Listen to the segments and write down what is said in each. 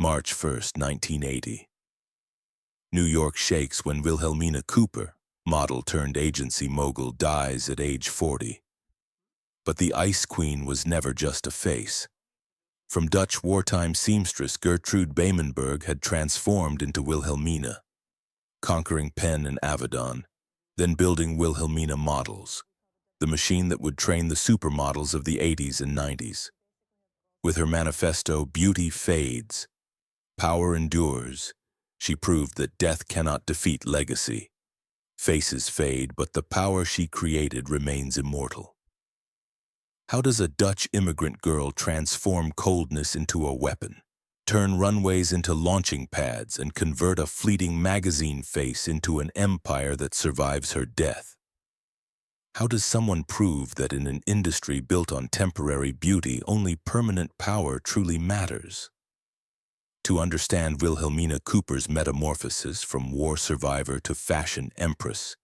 March 1st, 1980. New York shakes when Wilhelmina Cooper, model turned agency mogul, dies at age 40. But the Ice Queen was never just a face. From Dutch wartime seamstress Gertrude Behmenburg had transformed into Wilhelmina, conquering Penn and Avedon, then building Wilhelmina Models, the machine that would train the supermodels of the 80s and 90s. With her manifesto, "Beauty fades, power endures," she proved that death cannot defeat legacy. Faces fade, but the power she created remains immortal. How does a Dutch immigrant girl transform coldness into a weapon, turn runways into launching pads, and convert a fleeting magazine face into an empire that survives her death? How does someone prove that in an industry built on temporary beauty, only permanent power truly matters? To understand Wilhelmina Cooper's metamorphosis from war survivor to fashion empress,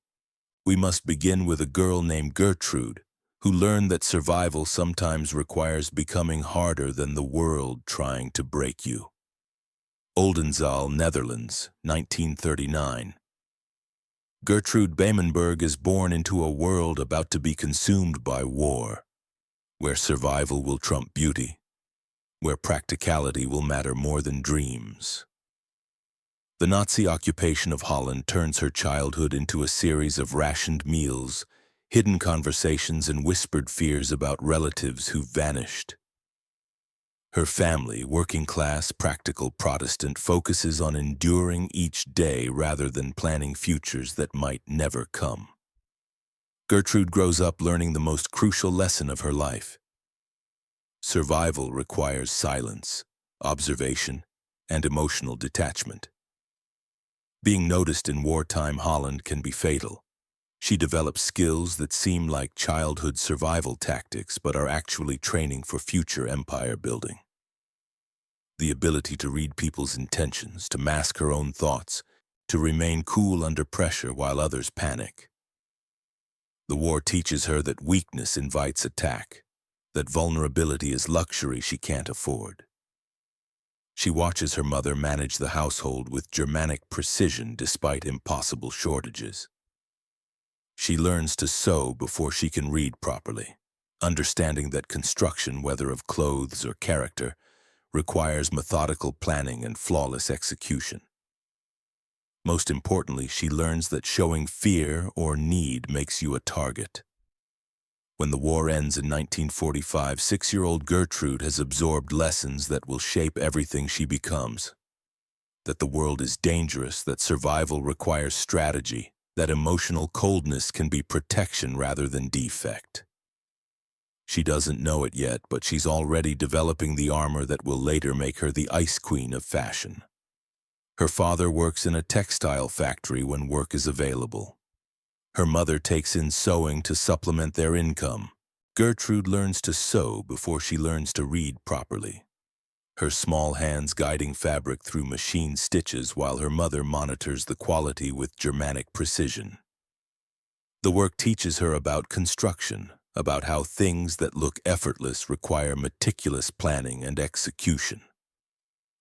we must begin with a girl named Gertrude, who learned that survival sometimes requires becoming harder than the world trying to break you. Oldenzaal, Netherlands, 1939. Gertrude Behmenburg is born into a world about to be consumed by war, where survival will trump beauty, where practicality will matter more than dreams. The Nazi occupation of Holland turns her childhood into a series of rationed meals, hidden conversations, and whispered fears about relatives who vanished. Her family, working-class, practical Protestant, focuses on enduring each day rather than planning futures that might never come. Gertrude grows up learning the most crucial lesson of her life. Survival requires silence, observation, and emotional detachment. Being noticed in wartime Holland can be fatal. She develops skills that seem like childhood survival tactics but are actually training for future empire building. The ability to read people's intentions, to mask her own thoughts, to remain cool under pressure while others panic. The war teaches her that weakness invites attack, that vulnerability is luxury she can't afford. She watches her mother manage the household with Germanic precision despite impossible shortages. She learns to sew before she can read properly, understanding that construction, whether of clothes or character, requires methodical planning and flawless execution. Most importantly, she learns that showing fear or need makes you a target. When the war ends in 1945, 6-year-old Gertrude has absorbed lessons that will shape everything she becomes. That the world is dangerous, that survival requires strategy, that emotional coldness can be protection rather than defect. She doesn't know it yet, but she's already developing the armor that will later make her the Ice Queen of fashion. Her father works in a textile factory when work is available. Her mother takes in sewing to supplement their income. Gertrude learns to sew before she learns to read properly, her small hands guiding fabric through machine stitches while her mother monitors the quality with Germanic precision. The work teaches her about construction, about how things that look effortless require meticulous planning and execution.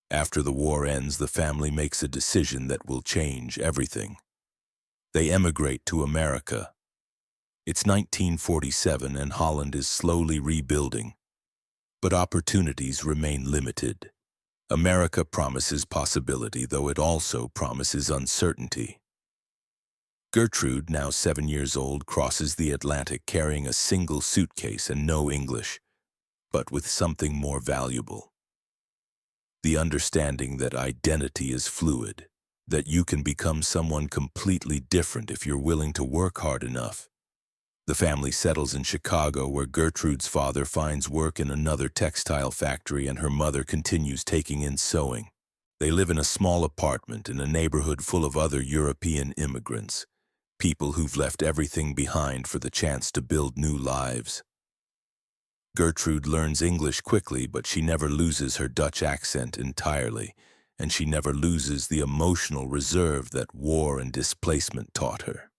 After the war ends, the family makes a decision that will change everything. They emigrate to America. It's 1947 and Holland is slowly rebuilding, but opportunities remain limited. America promises possibility, though it also promises uncertainty. Gertrude, now 7 years old, crosses the Atlantic carrying a single suitcase and no English, but with something more valuable. The understanding that identity is fluid, that you can become someone completely different if you're willing to work hard enough. The family settles in Chicago, where Gertrude's father finds work in another textile factory and her mother continues taking in sewing. They live in a small apartment in a neighborhood full of other European immigrants, people who've left everything behind for the chance to build new lives. Gertrude learns English quickly, but she never loses her Dutch accent entirely, and she never loses the emotional reserve that war and displacement taught her.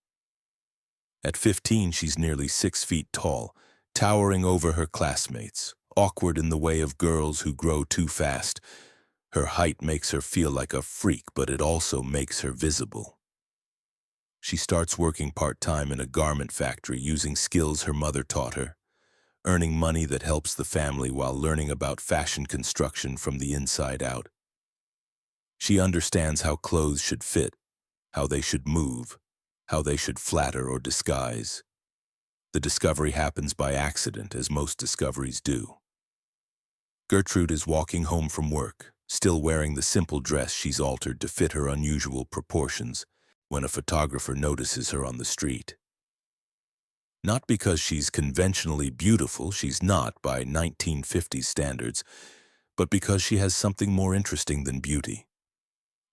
At 15, she's nearly 6 feet tall, towering over her classmates, awkward in the way of girls who grow too fast. Her height makes her feel like a freak, but it also makes her visible. She starts working part-time in a garment factory using skills her mother taught her, earning money that helps the family while learning about fashion construction from the inside out. She understands how clothes should fit, how they should move, how they should flatter or disguise. The discovery happens by accident, as most discoveries do. Gertrude is walking home from work, still wearing the simple dress she's altered to fit her unusual proportions, when a photographer notices her on the street. Not because she's conventionally beautiful, she's not by 1950s standards, but because she has something more interesting than beauty.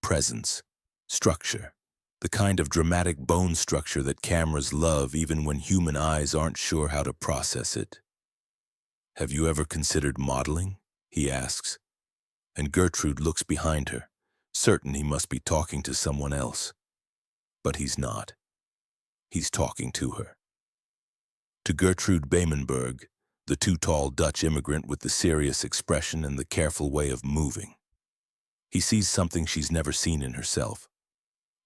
Presence, structure, the kind of dramatic bone structure that cameras love even when human eyes aren't sure how to process it. "Have you ever considered modeling?" he asks, and Gertrude looks behind her, certain he must be talking to someone else. But he's not. He's talking to her. To Gertrude Behmenburg, the too tall Dutch immigrant with the serious expression and the careful way of moving. He sees something she's never seen in herself.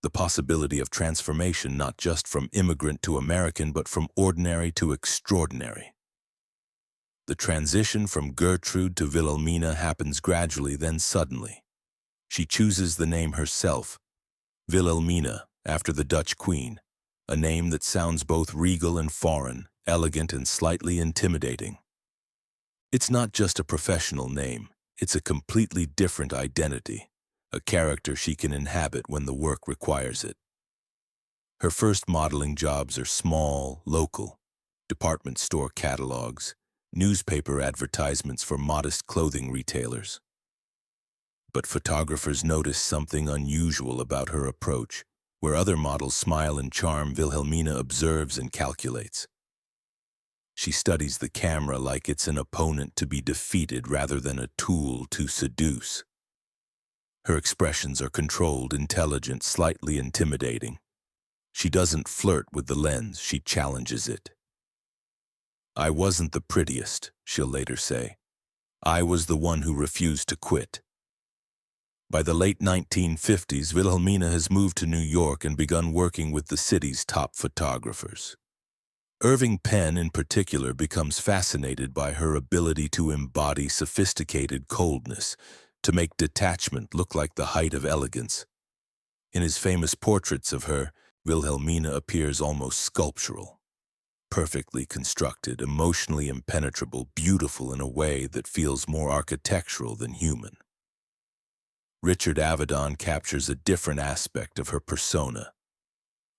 The possibility of transformation not just from immigrant to American, but from ordinary to extraordinary. The transition from Gertrude to Wilhelmina happens gradually, then suddenly. She chooses the name herself, Wilhelmina, after the Dutch queen, a name that sounds both regal and foreign, elegant and slightly intimidating. It's not just a professional name, it's a completely different identity, a character she can inhabit when the work requires it. Her first modeling jobs are small, local, department store catalogs, newspaper advertisements for modest clothing retailers. But photographers notice something unusual about her approach. Where other models smile and charm, Wilhelmina observes and calculates. She studies the camera like it's an opponent to be defeated rather than a tool to seduce. Her expressions are controlled, intelligent, slightly intimidating. She doesn't flirt with the lens, she challenges it. "I wasn't the prettiest," she'll later say. "I was the one who refused to quit." By the late 1950s, Wilhelmina has moved to New York and begun working with the city's top photographers. Irving Penn, in particular, becomes fascinated by her ability to embody sophisticated coldness, to make detachment look like the height of elegance. In his famous portraits of her, Wilhelmina appears almost sculptural. Perfectly constructed, emotionally impenetrable, beautiful in a way that feels more architectural than human. Richard Avedon captures a different aspect of her persona.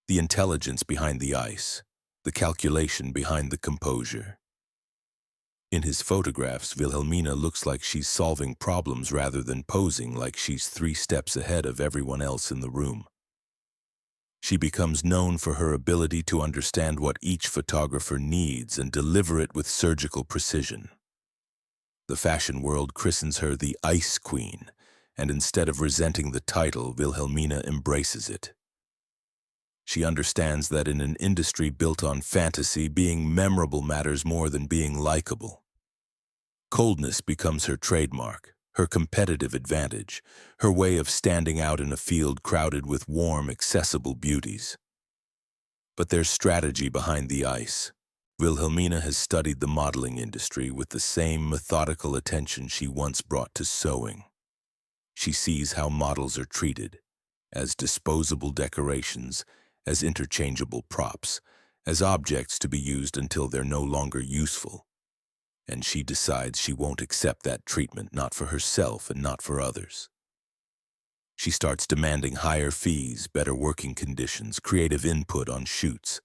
The intelligence behind the ice, the calculation behind the composure. In his photographs, Wilhelmina looks like she's solving problems rather than posing like she's 3 steps ahead of everyone else in the room. She becomes known for her ability to understand what each photographer needs and deliver it with surgical precision. The fashion world christens her the Ice Queen, and instead of resenting the title, Wilhelmina embraces it. She understands that in an industry built on fantasy, being memorable matters more than being likable. Coldness becomes her trademark, her competitive advantage, her way of standing out in a field crowded with warm, accessible beauties. But there's strategy behind the ice. Wilhelmina has studied the modeling industry with the same methodical attention she once brought to sewing. She sees how models are treated, as disposable decorations, as interchangeable props, as objects to be used until they're no longer useful. And she decides she won't accept that treatment, not for herself and not for others. She starts demanding higher fees, better working conditions, creative input on shoots.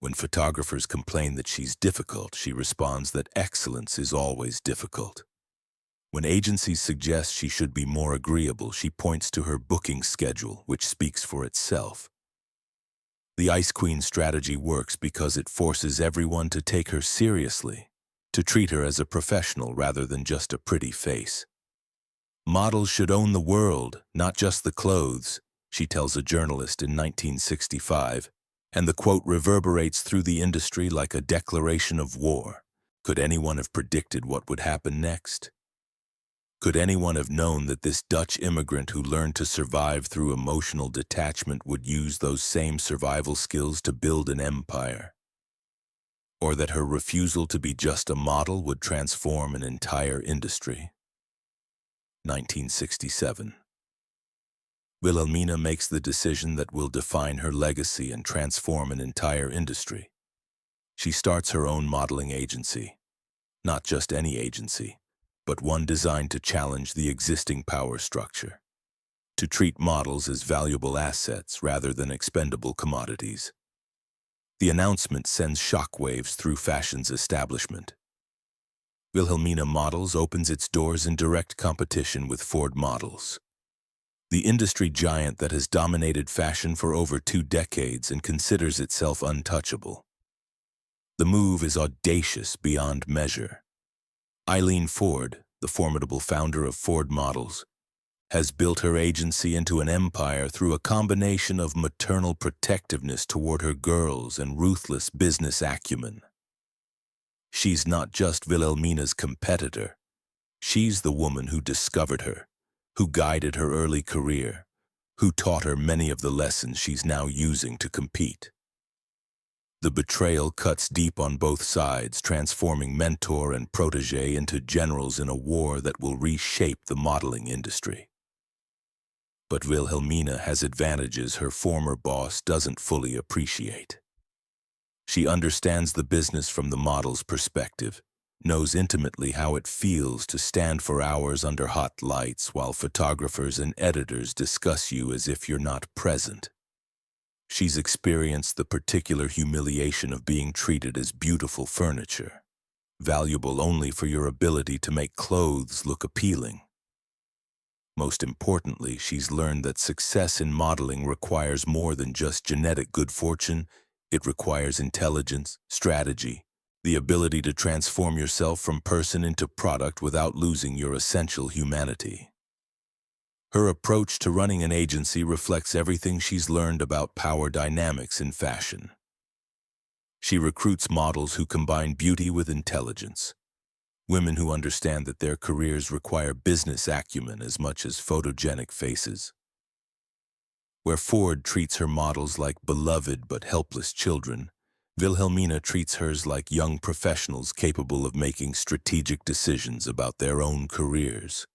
When photographers complain that she's difficult, she responds that excellence is always difficult. When agencies suggest she should be more agreeable, she points to her booking schedule, which speaks for itself. The Ice Queen strategy works because it forces everyone to take her seriously, to treat her as a professional rather than just a pretty face. "Models should own the world, not just the clothes," she tells a journalist in 1965, and the quote reverberates through the industry like a declaration of war. Could anyone have predicted what would happen next? Could anyone have known that this Dutch immigrant who learned to survive through emotional detachment would use those same survival skills to build an empire? Or that her refusal to be just a model would transform an entire industry? 1967. Wilhelmina makes the decision that will define her legacy and transform an entire industry. She starts her own modeling agency. Not just any agency, but one designed to challenge the existing power structure, to treat models as valuable assets rather than expendable commodities. The announcement sends shockwaves through fashion's establishment. Wilhelmina Models opens its doors in direct competition with Ford Models, the industry giant that has dominated fashion for over 2 decades and considers itself untouchable. The move is audacious beyond measure. Eileen Ford, the formidable founder of Ford Models, has built her agency into an empire through a combination of maternal protectiveness toward her girls and ruthless business acumen. She's not just Wilhelmina's competitor. She's the woman who discovered her, who guided her early career, who taught her many of the lessons she's now using to compete. The betrayal cuts deep on both sides, transforming mentor and protégé into generals in a war that will reshape the modeling industry. But Wilhelmina has advantages her former boss doesn't fully appreciate. She understands the business from the model's perspective, knows intimately how it feels to stand for hours under hot lights while photographers and editors discuss you as if you're not present. She's experienced the particular humiliation of being treated as beautiful furniture, valuable only for your ability to make clothes look appealing. Most importantly, she's learned that success in modeling requires more than just genetic good fortune. It requires intelligence, strategy, the ability to transform yourself from person into product without losing your essential humanity. Her approach to running an agency reflects everything she's learned about power dynamics in fashion. She recruits models who combine beauty with intelligence, women who understand that their careers require business acumen as much as photogenic faces. Where Ford treats her models like beloved but helpless children, Wilhelmina treats hers like young professionals capable of making strategic decisions about their own careers.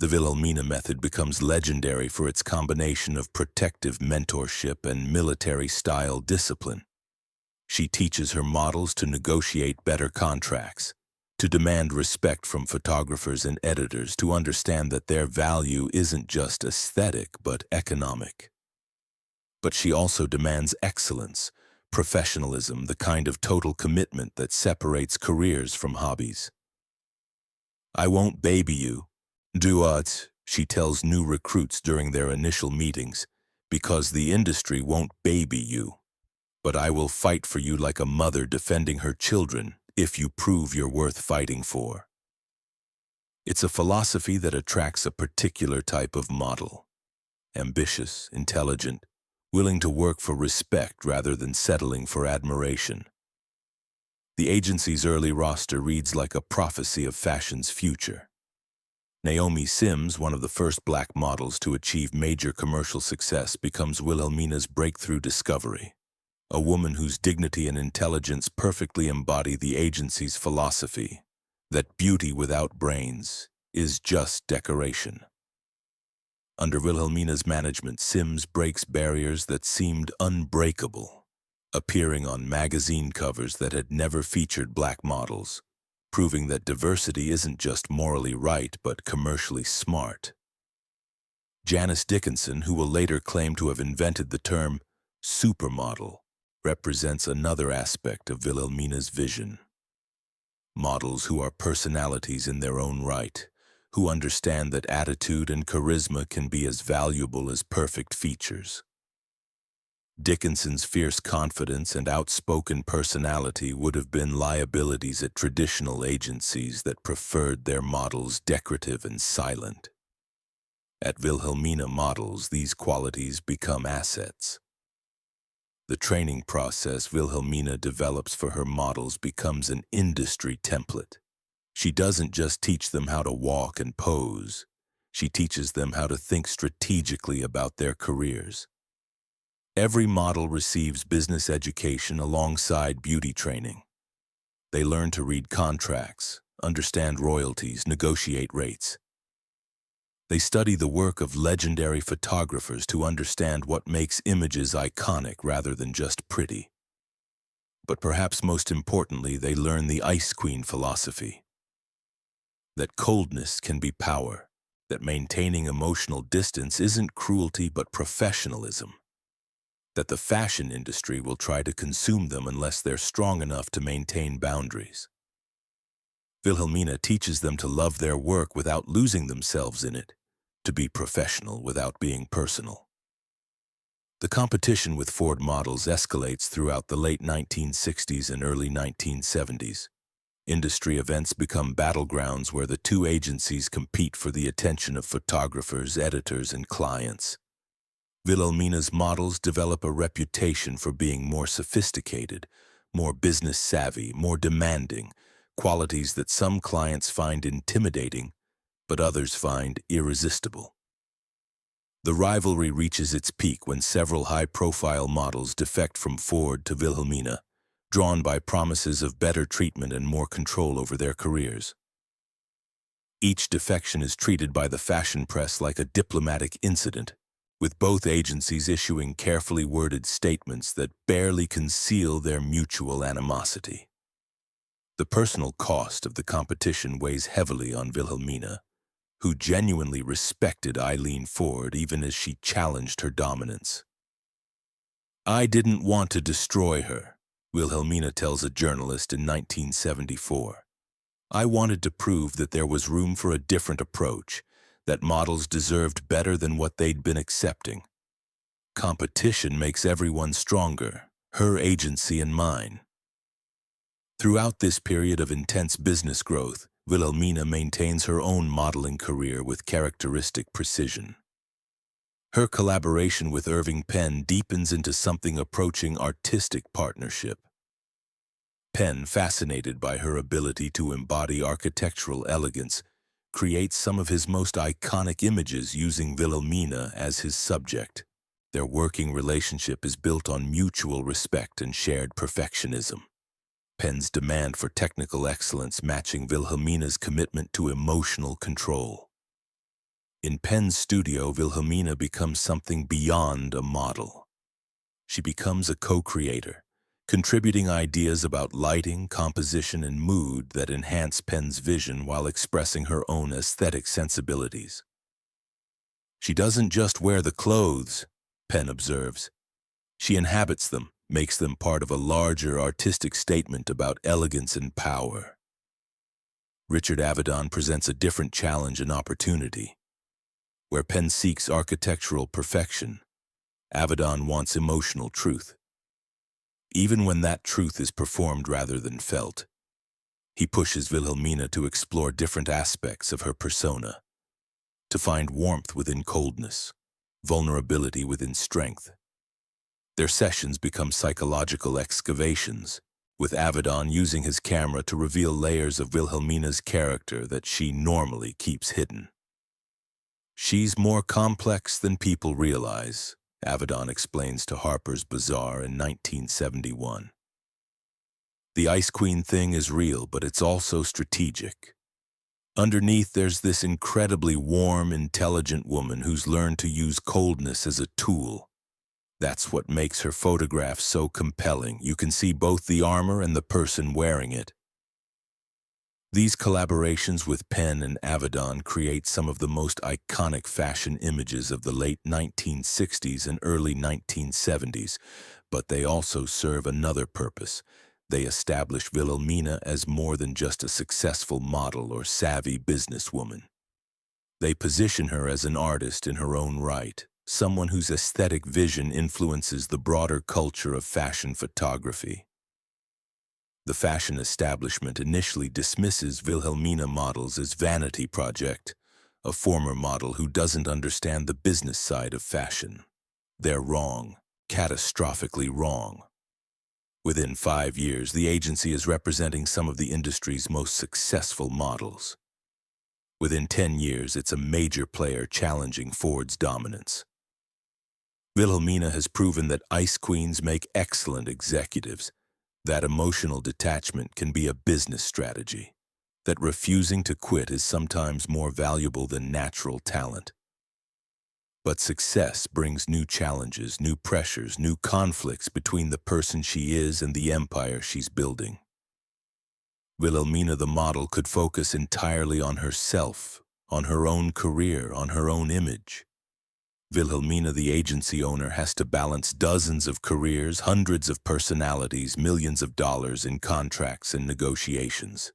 The Wilhelmina method becomes legendary for its combination of protective mentorship and military-style discipline. She teaches her models to negotiate better contracts, to demand respect from photographers and editors, to understand that their value isn't just aesthetic but economic. But she also demands excellence, professionalism, the kind of total commitment that separates careers from hobbies. "I won't baby you, she tells new recruits during their initial meetings, because the industry won't baby you. But I will fight for you like a mother defending her children if you prove you're worth fighting for." It's a philosophy that attracts a particular type of model: ambitious, intelligent, willing to work for respect rather than settling for admiration. The agency's early roster reads like a prophecy of fashion's future. Naomi Sims, one of the first black models to achieve major commercial success, becomes Wilhelmina's breakthrough discovery, a woman whose dignity and intelligence perfectly embody the agency's philosophy that beauty without brains is just decoration. Under Wilhelmina's management, Sims breaks barriers that seemed unbreakable, appearing on magazine covers that had never featured black models, proving that diversity isn't just morally right but commercially smart. Janice Dickinson, who will later claim to have invented the term supermodel, represents another aspect of Wilhelmina's vision. Models who are personalities in their own right, who understand that attitude and charisma can be as valuable as perfect features. Dickinson's fierce confidence and outspoken personality would have been liabilities at traditional agencies that preferred their models decorative and silent. At Wilhelmina Models, these qualities become assets. The training process Wilhelmina develops for her models becomes an industry template. She doesn't just teach them how to walk and pose. She teaches them how to think strategically about their careers. Every model receives business education alongside beauty training. They learn to read contracts, understand royalties, negotiate rates. They study the work of legendary photographers to understand what makes images iconic rather than just pretty. But perhaps most importantly, they learn the Ice Queen philosophy. That coldness can be power, that maintaining emotional distance isn't cruelty but professionalism, that the fashion industry will try to consume them unless they're strong enough to maintain boundaries. Wilhelmina teaches them to love their work without losing themselves in it, to be professional without being personal. The competition with Ford models escalates throughout the late 1960s and early 1970s. Industry events become battlegrounds where the two agencies compete for the attention of photographers, editors, and clients. Wilhelmina's models develop a reputation for being more sophisticated, more business savvy, more demanding, qualities that some clients find intimidating, but others find irresistible. The rivalry reaches its peak when several high-profile models defect from Ford to Wilhelmina, drawn by promises of better treatment and more control over their careers. Each defection is treated by the fashion press like a diplomatic incident, with both agencies issuing carefully worded statements that barely conceal their mutual animosity. The personal cost of the competition weighs heavily on Wilhelmina, who genuinely respected Eileen Ford even as she challenged her dominance. "I didn't want to destroy her," Wilhelmina tells a journalist in 1974. "I wanted to prove that there was room for a different approach, that models deserved better than what they'd been accepting. Competition makes everyone stronger, her agency and mine." Throughout this period of intense business growth, Wilhelmina maintains her own modeling career with characteristic precision. Her collaboration with Irving Penn deepens into something approaching artistic partnership. Penn, fascinated by her ability to embody architectural elegance, creates some of his most iconic images using Wilhelmina as his subject. Their working relationship is built on mutual respect and shared perfectionism. Penn's demand for technical excellence matching Wilhelmina's commitment to emotional control. In Penn's studio, Wilhelmina becomes something beyond a model. She becomes a co-creator, contributing ideas about lighting, composition, and mood that enhance Penn's vision while expressing her own aesthetic sensibilities. "She doesn't just wear the clothes," Penn observes. "She inhabits them, makes them part of a larger artistic statement about elegance and power." Richard Avedon presents a different challenge and opportunity. Where Penn seeks architectural perfection, Avedon wants emotional truth. Even when that truth is performed rather than felt, he pushes Wilhelmina to explore different aspects of her persona, to find warmth within coldness, vulnerability within strength. Their sessions become psychological excavations, with Avedon using his camera to reveal layers of Wilhelmina's character that she normally keeps hidden. "She's more complex than people realize," Avedon explains to Harper's Bazaar in 1971. "The Ice Queen thing is real, but it's also strategic. Underneath, there's this incredibly warm, intelligent woman who's learned to use coldness as a tool. That's what makes her photographs so compelling. You can see both the armor and the person wearing it." These collaborations with Penn and Avedon create some of the most iconic fashion images of the late 1960s and early 1970s, but they also serve another purpose. They establish Wilhelmina as more than just a successful model or savvy businesswoman. They position her as an artist in her own right, someone whose aesthetic vision influences the broader culture of fashion photography. The fashion establishment initially dismisses Wilhelmina models as vanity project, a former model who doesn't understand the business side of fashion. They're wrong, catastrophically wrong. Within 5 years, the agency is representing some of the industry's most successful models. Within 10 years, it's a major player challenging Ford's dominance. Wilhelmina has proven that ice queens make excellent executives, that emotional detachment can be a business strategy, that refusing to quit is sometimes more valuable than natural talent. But success brings new challenges, new pressures, new conflicts between the person she is and the empire she's building. Wilhelmina the model could focus entirely on herself, on her own career, on her own image. Wilhelmina the agency owner has to balance dozens of careers, hundreds of personalities, millions of dollars in contracts and negotiations.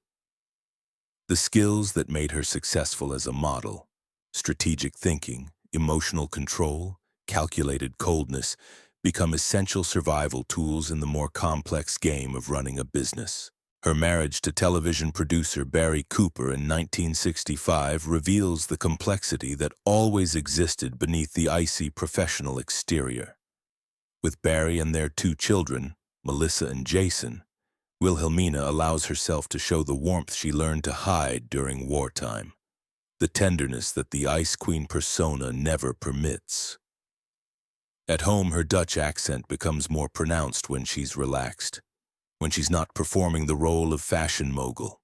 The skills that made her successful as a model, strategic thinking, emotional control, calculated coldness, become essential survival tools in the more complex game of running a business. Her marriage to television producer Barry Cooper in 1965 reveals the complexity that always existed beneath the icy professional exterior. With Barry and their 2 children, Melissa and Jason, Wilhelmina allows herself to show the warmth she learned to hide during wartime, the tenderness that the Ice Queen persona never permits. At home, her Dutch accent becomes more pronounced when she's relaxed, when she's not performing the role of fashion mogul.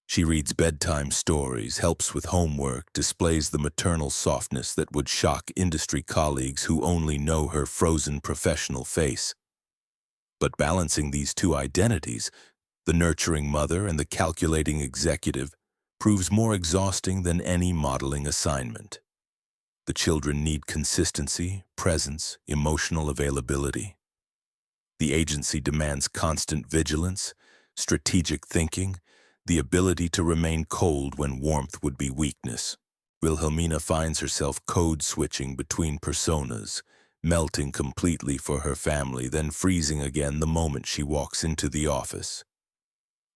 She reads bedtime stories, helps with homework, displays the maternal softness that would shock industry colleagues who only know her frozen professional face. But balancing these 2 identities, the nurturing mother and the calculating executive, proves more exhausting than any modeling assignment. The children need consistency, presence, emotional availability. The agency demands constant vigilance, strategic thinking, the ability to remain cold when warmth would be weakness. Wilhelmina finds herself code-switching between personas, melting completely for her family, then freezing again the moment she walks into the office.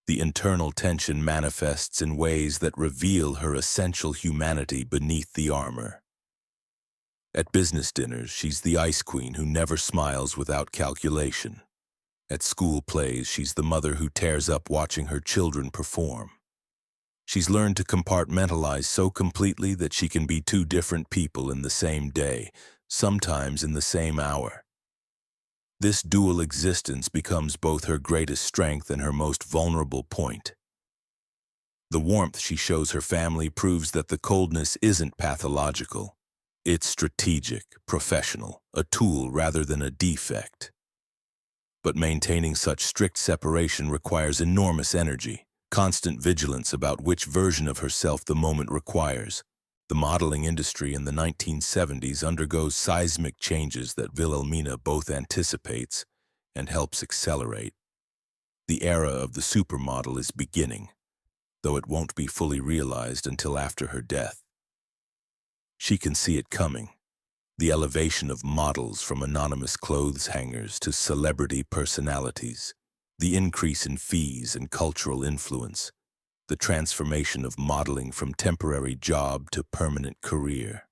The internal tension manifests in ways that reveal her essential humanity beneath the armor. At business dinners, she's the ice queen who never smiles without calculation. At school plays, she's the mother who tears up watching her children perform. She's learned to compartmentalize so completely that she can be 2 different people in the same day, sometimes in the same hour. This dual existence becomes both her greatest strength and her most vulnerable point. The warmth she shows her family proves that the coldness isn't pathological. It's strategic, professional, a tool rather than a defect. But maintaining such strict separation requires enormous energy, constant vigilance about which version of herself the moment requires. The modeling industry in the 1970s undergoes seismic changes that Wilhelmina both anticipates and helps accelerate. The era of the supermodel is beginning, though it won't be fully realized until after her death. She can see it coming. The elevation of models from anonymous clothes hangers to celebrity personalities, the increase in fees and cultural influence, the transformation of modeling from temporary job to permanent career.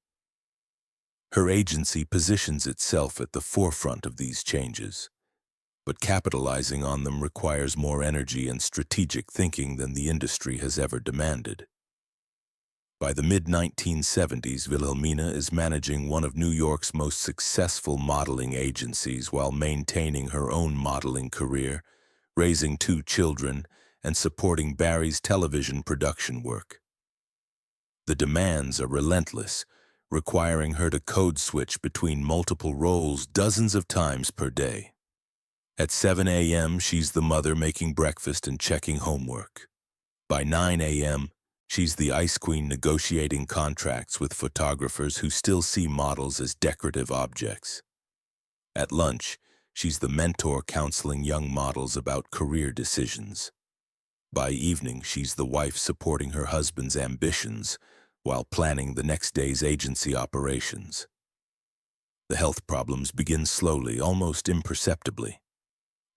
Her agency positions itself at the forefront of these changes, but capitalizing on them requires more energy and strategic thinking than the industry has ever demanded. By the mid-1970s, Wilhelmina is managing one of New York's most successful modeling agencies while maintaining her own modeling career, raising 2 children, and supporting Barry's television production work. The demands are relentless, requiring her to code switch between multiple roles dozens of times per day. At 7 a.m., she's the mother making breakfast and checking homework. By 9 a.m., she's the ice queen negotiating contracts with photographers who still see models as decorative objects. At lunch, she's the mentor counseling young models about career decisions. By evening, she's the wife supporting her husband's ambitions while planning the next day's agency operations. The health problems begin slowly, almost imperceptibly.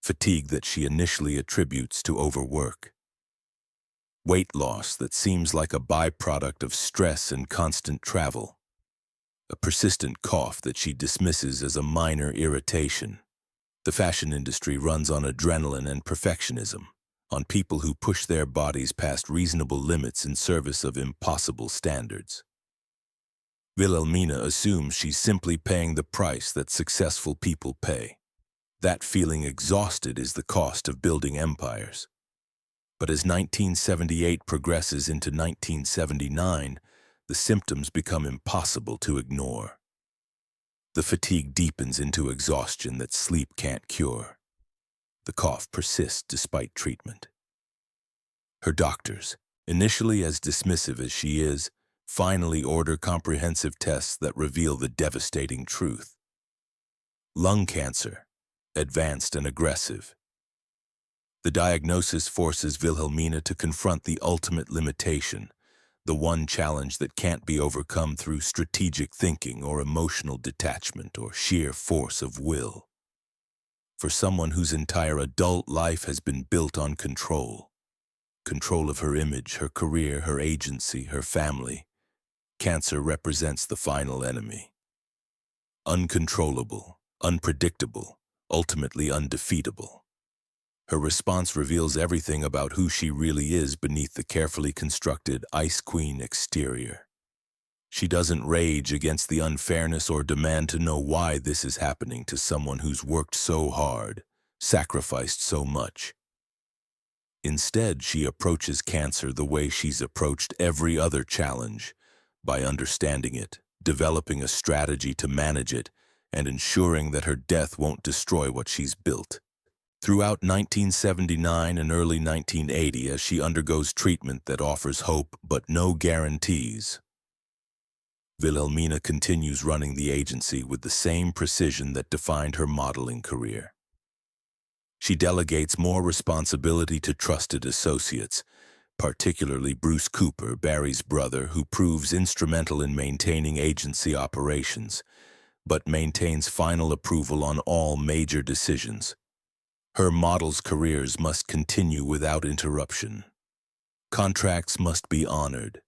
Fatigue that she initially attributes to overwork. Weight loss that seems like a byproduct of stress and constant travel. A persistent cough that she dismisses as a minor irritation. The fashion industry runs on adrenaline and perfectionism, on people who push their bodies past reasonable limits in service of impossible standards. Wilhelmina assumes she's simply paying the price that successful people pay. That feeling exhausted is the cost of building empires. But as 1978 progresses into 1979, the symptoms become impossible to ignore. The fatigue deepens into exhaustion that sleep can't cure. The cough persists despite treatment. Her doctors, initially as dismissive as she is, finally order comprehensive tests that reveal the devastating truth. Lung cancer, advanced and aggressive. The diagnosis forces Wilhelmina to confront the ultimate limitation, the one challenge that can't be overcome through strategic thinking or emotional detachment or sheer force of will. For someone whose entire adult life has been built on control of her image, her career, her agency, her family, cancer represents the final enemy. Uncontrollable, unpredictable, ultimately undefeatable. Her response reveals everything about who she really is beneath the carefully constructed Ice Queen exterior. She doesn't rage against the unfairness or demand to know why this is happening to someone who's worked so hard, sacrificed so much. Instead, she approaches cancer the way she's approached every other challenge, by understanding it, developing a strategy to manage it, and ensuring that her death won't destroy what she's built. Throughout 1979 and early 1980, as she undergoes treatment that offers hope but no guarantees, Wilhelmina continues running the agency with the same precision that defined her modeling career. She delegates more responsibility to trusted associates, particularly Bruce Cooper, Barry's brother, who proves instrumental in maintaining agency operations, but maintains final approval on all major decisions. Her models' careers must continue without interruption. Contracts must be honored.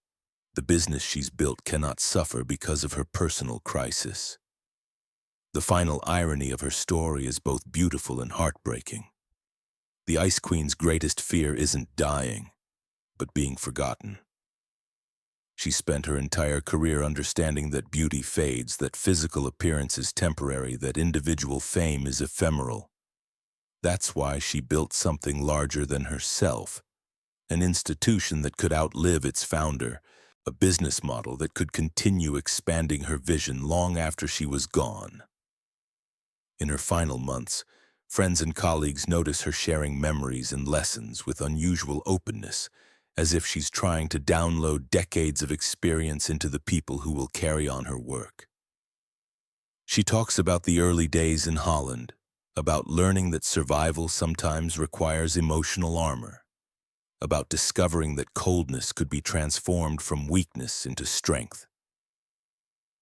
The business she's built cannot suffer because of her personal crisis. The final irony of her story is both beautiful and heartbreaking. The Ice Queen's greatest fear isn't dying, but being forgotten. She spent her entire career understanding that beauty fades, that physical appearance is temporary, that individual fame is ephemeral. That's why she built something larger than herself, an institution that could outlive its founder, a business model that could continue expanding her vision long after she was gone. In her final months, friends and colleagues notice her sharing memories and lessons with unusual openness, as if she's trying to download decades of experience into the people who will carry on her work. She talks about the early days in Holland, about learning that survival sometimes requires emotional armor, about discovering that coldness could be transformed from weakness into strength.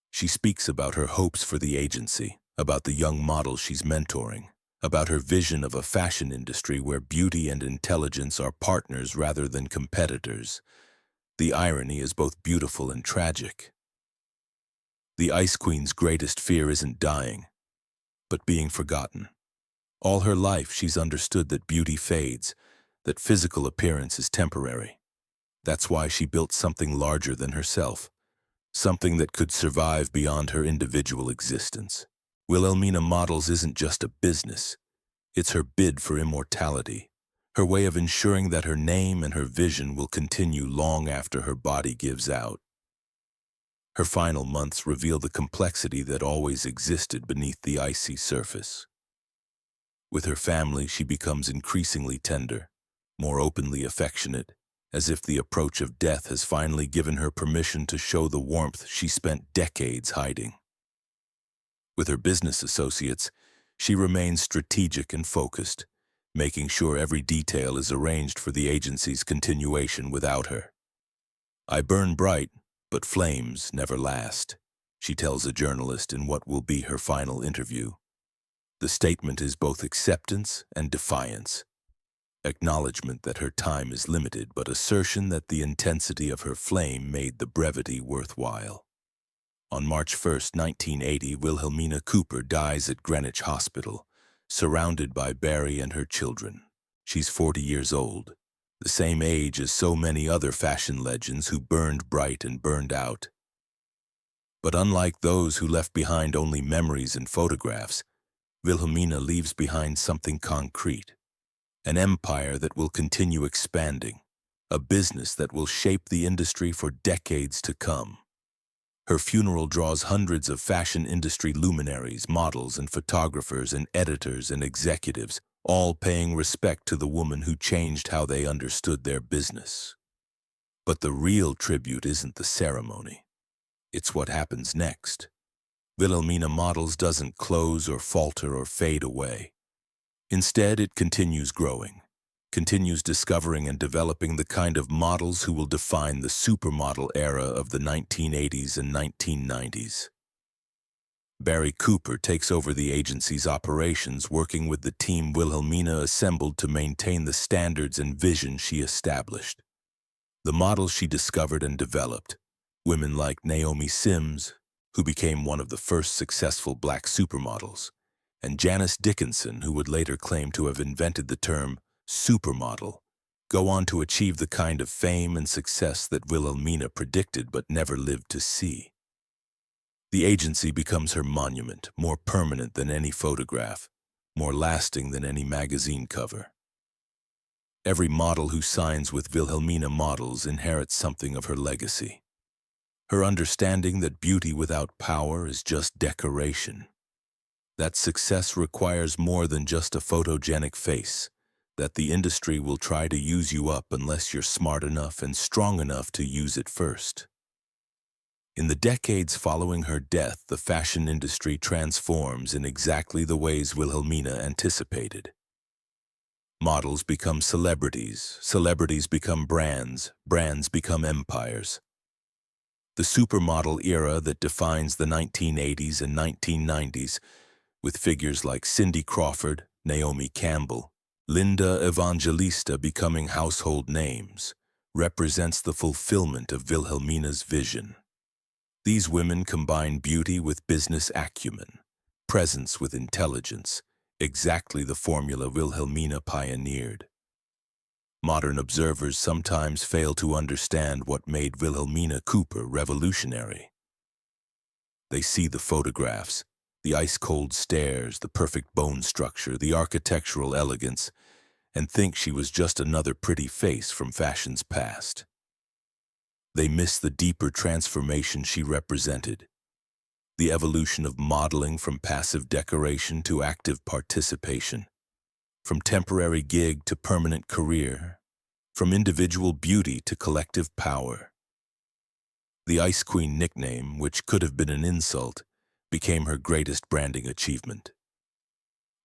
She speaks about her hopes for the agency, about the young models she's mentoring, about her vision of a fashion industry where beauty and intelligence are partners rather than competitors. The irony is both beautiful and tragic. The Ice Queen's greatest fear isn't dying, but being forgotten. All her life, she's understood that beauty fades, that physical appearance is temporary. That's why she built something larger than herself, something that could survive beyond her individual existence. Wilhelmina Models isn't just a business. It's her bid for immortality, her way of ensuring that her name and her vision will continue long after her body gives out. Her final months reveal the complexity that always existed beneath the icy surface. With her family, she becomes increasingly tender, more openly affectionate, as if the approach of death has finally given her permission to show the warmth she spent decades hiding. With her business associates, she remains strategic and focused, making sure every detail is arranged for the agency's continuation without her. "I burn bright, but flames never last," she tells a journalist in what will be her final interview. The statement is both acceptance and defiance, acknowledgement that her time is limited, but assertion that the intensity of her flame made the brevity worthwhile. On March 1, 1980, Wilhelmina Cooper dies at Greenwich Hospital, surrounded by Barry and her children. She's 40 years old, the same age as so many other fashion legends who burned bright and burned out. But unlike those who left behind only memories and photographs, Wilhelmina leaves behind something concrete, an empire that will continue expanding, a business that will shape the industry for decades to come. Her funeral draws hundreds of fashion industry luminaries, models and photographers and editors and executives, all paying respect to the woman who changed how they understood their business. But the real tribute isn't the ceremony. It's what happens next. Wilhelmina Models doesn't close or falter or fade away. Instead, it continues growing, continues discovering and developing the kind of models who will define the supermodel era of the 1980s and 1990s. Barry Cooper takes over the agency's operations, working with the team Wilhelmina assembled to maintain the standards and vision she established. The models she discovered and developed, women like Naomi Sims, who became one of the first successful black supermodels, and Janice Dickinson, who would later claim to have invented the term supermodel, go on to achieve the kind of fame and success that Wilhelmina predicted but never lived to see. The agency becomes her monument, more permanent than any photograph, more lasting than any magazine cover. Every model who signs with Wilhelmina Models inherits something of her legacy. Her understanding that beauty without power is just decoration. That success requires more than just a photogenic face, that the industry will try to use you up unless you're smart enough and strong enough to use it first. In the decades following her death, the fashion industry transforms in exactly the ways Wilhelmina anticipated. Models become celebrities, celebrities become brands, brands become empires. The supermodel era that defines the 1980s and 1990s, with figures like Cindy Crawford, Naomi Campbell, Linda Evangelista becoming household names, represents the fulfillment of Wilhelmina's vision. These women combine beauty with business acumen, presence with intelligence, exactly the formula Wilhelmina pioneered. Modern observers sometimes fail to understand what made Wilhelmina Cooper revolutionary. They see the photographs, the ice-cold stares, the perfect bone structure, the architectural elegance, and think she was just another pretty face from fashion's past. They miss the deeper transformation she represented, the evolution of modeling from passive decoration to active participation, from temporary gig to permanent career, from individual beauty to collective power. The Ice Queen nickname, which could have been an insult, became her greatest branding achievement.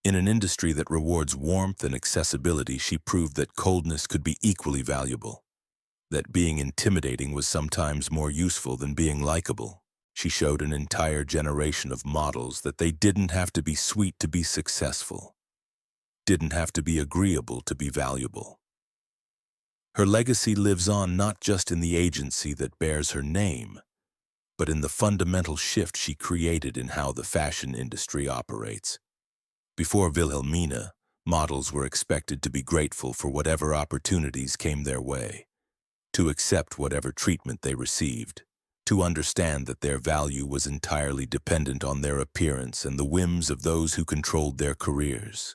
In an industry that rewards warmth and accessibility, she proved that coldness could be equally valuable, that being intimidating was sometimes more useful than being likable. She showed an entire generation of models that they didn't have to be sweet to be successful, didn't have to be agreeable to be valuable. Her legacy lives on not just in the agency that bears her name, but in the fundamental shift she created in how the fashion industry operates. Before Wilhelmina, models were expected to be grateful for whatever opportunities came their way, to accept whatever treatment they received, to understand that their value was entirely dependent on their appearance and the whims of those who controlled their careers.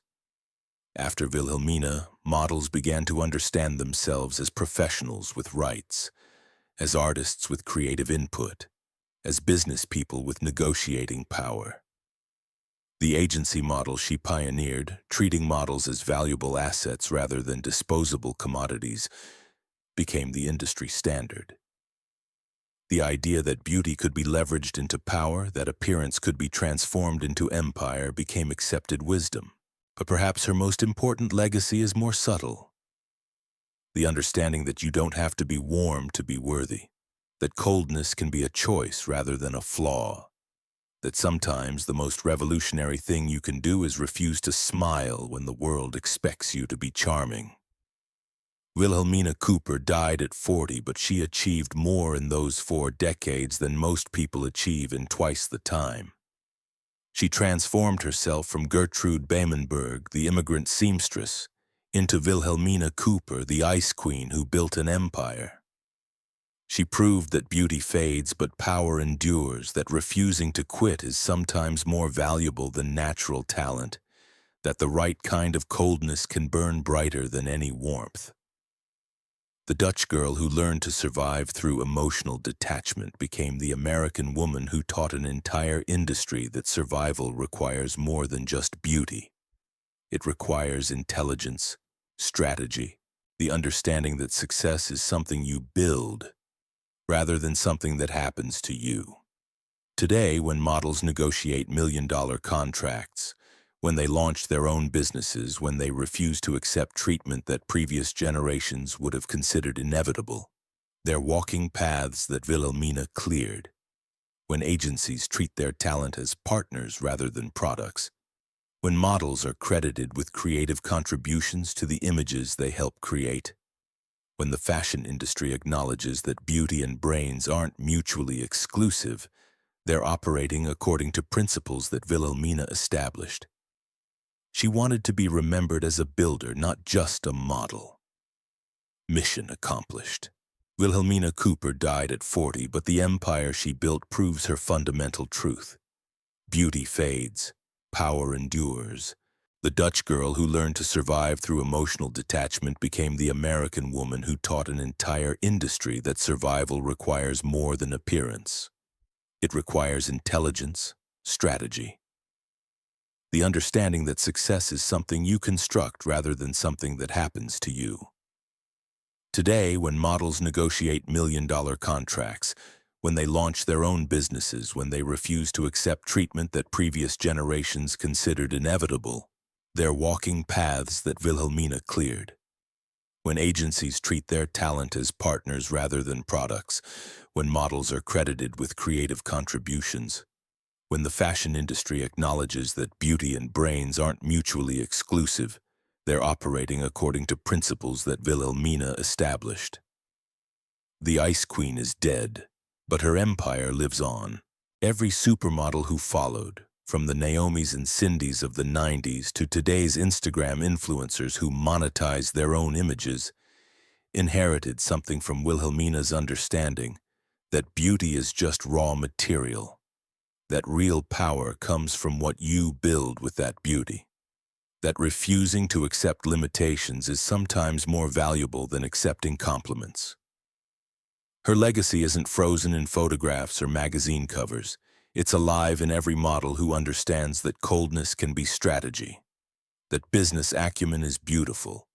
After Wilhelmina, models began to understand themselves as professionals with rights, as artists with creative input, as business people with negotiating power. The agency model she pioneered, treating models as valuable assets rather than disposable commodities, became the industry standard. The idea that beauty could be leveraged into power, that appearance could be transformed into empire, became accepted wisdom. But perhaps her most important legacy is more subtle. The understanding that you don't have to be warm to be worthy, that coldness can be a choice rather than a flaw, that sometimes the most revolutionary thing you can do is refuse to smile when the world expects you to be charming. Wilhelmina Cooper died at 40, but she achieved more in those 4 decades than most people achieve in twice the time. She transformed herself from Gertrude Behmenburg, the immigrant seamstress, into Wilhelmina Cooper, the ice queen who built an empire. She proved that beauty fades but power endures, that refusing to quit is sometimes more valuable than natural talent, that the right kind of coldness can burn brighter than any warmth. The Dutch girl who learned to survive through emotional detachment became the American woman who taught an entire industry that survival requires more than just beauty. It requires intelligence, strategy, the understanding that success is something you build, rather than something that happens to you. Today, when models negotiate million-dollar contracts, when they launch their own businesses, when they refuse to accept treatment that previous generations would have considered inevitable, they're walking paths that Wilhelmina cleared. When agencies treat their talent as partners rather than products, when models are credited with creative contributions to the images they help create, when the fashion industry acknowledges that beauty and brains aren't mutually exclusive, they're operating according to principles that Wilhelmina established. She wanted to be remembered as a builder, not just a model. Mission accomplished. Wilhelmina Cooper died at 40, but the empire she built proves her fundamental truth. Beauty fades, power endures. The Dutch girl who learned to survive through emotional detachment became the American woman who taught an entire industry that survival requires more than appearance. It requires intelligence, strategy, the understanding that success is something you construct rather than something that happens to you. Today, when models negotiate million-dollar contracts, when they launch their own businesses, when they refuse to accept treatment that previous generations considered inevitable, they're walking paths that Wilhelmina cleared. When agencies treat their talent as partners rather than products, when models are credited with creative contributions, when the fashion industry acknowledges that beauty and brains aren't mutually exclusive, they're operating according to principles that Wilhelmina established. The Ice Queen is dead, but her empire lives on. Every supermodel who followed, from the Naomis and Cindys of the 90s to today's Instagram influencers who monetize their own images, inherited something from Wilhelmina's understanding that beauty is just raw material, that real power comes from what you build with that beauty, that refusing to accept limitations is sometimes more valuable than accepting compliments. Her legacy isn't frozen in photographs or magazine covers. It's alive in every model who understands that coldness can be strategy, that business acumen is beautiful,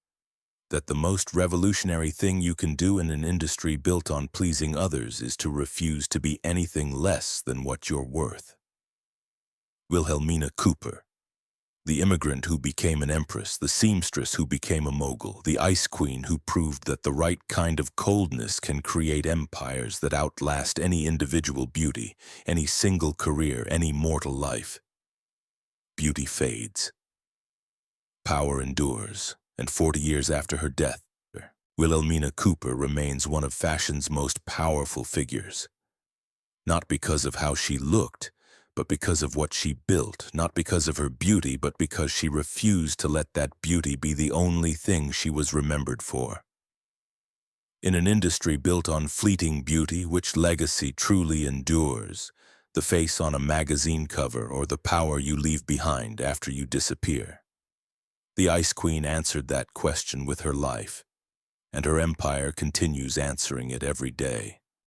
that the most revolutionary thing you can do in an industry built on pleasing others is to refuse to be anything less than what you're worth. Wilhelmina Cooper, the immigrant who became an empress, the seamstress who became a mogul, the ice queen who proved that the right kind of coldness can create empires that outlast any individual beauty, any single career, any mortal life. Beauty fades. Power endures, and 40 years after her death, Wilhelmina Cooper remains one of fashion's most powerful figures. Not because of how she looked, but because of what she built, not because of her beauty, but because she refused to let that beauty be the only thing she was remembered for. In an industry built on fleeting beauty, which legacy truly endures? The face on a magazine cover or the power you leave behind after you disappear? The Ice Queen answered that question with her life, and her empire continues answering it every day.